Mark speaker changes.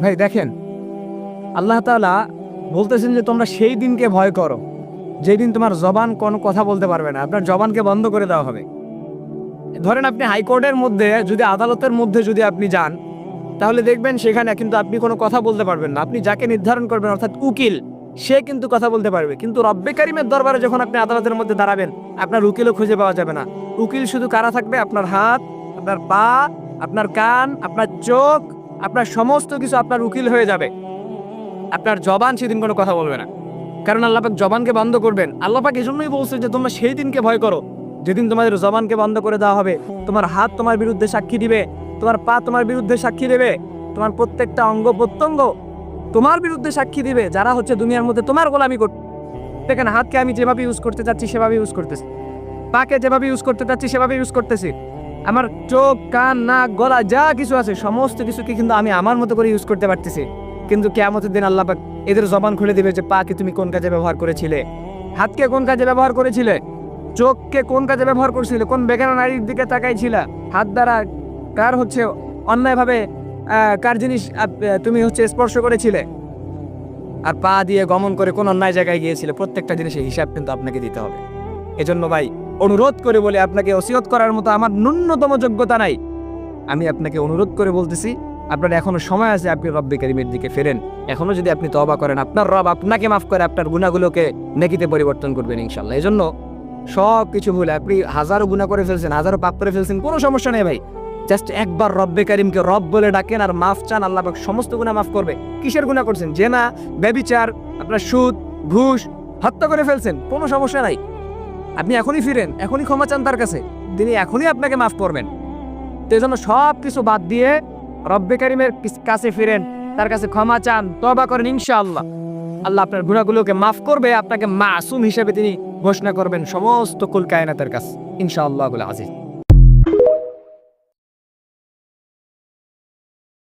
Speaker 1: ভাই দেখেন, আল্লাহ তাআলা বলতেছেন যে তোমরা সেই দিনকে ভয় করো যেই দিন তোমার জবান কোনো কথা বলতে পারবে না, আপনার জবানকে বন্ধ করে দেওয়া হবে। ধরেন আপনি হাইকোর্টের মধ্যে যদি, আদালতের মধ্যে যদি আপনি যান, তাহলে দেখবেন সেখানে কিন্তু আপনি কোনো কথা বলতে পারবেন না। আপনি যাকে নির্ধারণ করবেন অর্থাৎ উকিল, সে কিন্তু কথা বলতে পারবে, কিন্তু রব্বে কারিমের দরবারে যখন আপনি আদালতের মধ্যে দাঁড়াবেন, আপনার উকিলও খুঁজে পাওয়া যাবে না। উকিল শুধু কারা থাকবে? আপনার হাত, আপনার পা, আপনার কান, আপনার চোখ, আপনার সমস্ত কিছু আপনার উকিল হয়ে যাবে। আপনার জবান সেদিন কোনো কথা বলবে না, কারণ আল্লাহ পাক জবানকে বন্ধ করবেন। আল্লাহ পাক এজন্যই বলছে যে তোমরা সেই দিনকে ভয় করো যেদিন তোমাদের জবানকে বন্ধ করে দেওয়া হবে। তোমার হাত তোমার বিরুদ্ধে সাক্ষী দিবে, তোমার পা তোমার বিরুদ্ধে সাক্ষী দেবে, তোমার প্রত্যেকটা অঙ্গ প্রত্যঙ্গ তোমার বিরুদ্ধে সাক্ষী দিবে, যারা হচ্ছে দুনিয়ার মধ্যে তোমার গোলামি করতে। দেখেন, হাতকে আমি যেভাবে ইউজ করতে চাচ্ছি সেভাবে ইউজ করতেছি, পাকে যেভাবে ইউজ করতে চাচ্ছি সেভাবে ইউজ করতেছি, আমার চোখ, কান, নাক, গলা যা কিছু আছে সমস্ত কিছুকে কিন্তু আমি আমার মতো করে ইউজ করতে পারতেছি। কিন্তু কিয়ামতের দিন আল্লাহ পাক এদের জবান খুলে দিবে যে পাকে তুমি কোন কাজে ব্যবহার করেছিলে, হাতকে কোন কাজে ব্যবহার করেছিলে, চোখকে কোন কাজে ব্যবহার করেছিলে, কোন বেগানা নারীর দিকে তাকাইছিলা, হাত দ্বারা কার হচ্ছে অন্যায়ভাবে কার জিনিস তুমি হচ্ছে স্পর্শ করেছিলে, আর পা দিয়ে গমন করে কোন অন্যায় জায়গায় গিয়েছিলে। প্রত্যেকটা জিনিসের হিসাব কিন্তু আপনাকে দিতে হবে। এজন্য ভাই অনুরোধ করে বলে, আপনাকে ওসিয়ত করার মতো আমার ন্যূনতম যোগ্যতা নাই, আমি আপনাকে অনুরোধ করে বলতেছি, আপনার এখনো সময় আছে, আপনি রব্বে কারিমের দিকে ফেরেন। এখনো যদি আপনি তওবা করেন, আপনার রব আপনাকে মাফ করে আপনার গুনাহগুলোকে নেকিতে পরিবর্তন করবেন ইনশাআল্লাহ। এজন্য সব কিছু ভুলে, আপনি হাজারো গুনাহ করে ফেলছেন, হাজারো পাপ করে ফেলছেন, কোনো সমস্যা নেই ভাই। জাস্ট একবার রব্বে কারিমকে রব বলে ডাকেন আর মাফ চান, আল্লাহ পাক সমস্ত গুনাহ মাফ করবে। কিসের গুনাহ করছেন? জেনা, ব্যভিচার, আপনার সুদ, ঘুষ, হত্যা করে ফেলছেন, কোনো সমস্যা নাই। আপনি এখনই ফিরেন, এখনই ক্ষমা চান তার কাছে, তিনি এখনই আপনাকে মাফ করবেন। তো এই জন্য সব কিছু বাদ দিয়ে রব্বে কারিমের কাছে ফিরেন, তার কাছে ক্ষমা চান, তওবা করেন, ইনশাআল্লাহ আল্লাহ আপনার গুনাহগুলোকে মাফ করবে, আপনাকে মাসুম হিসেবে তিনি ঘোষণা করবেন সমস্ত কুল কায়নাতের কাছে ইনশাআল্লাহুল আজিজ।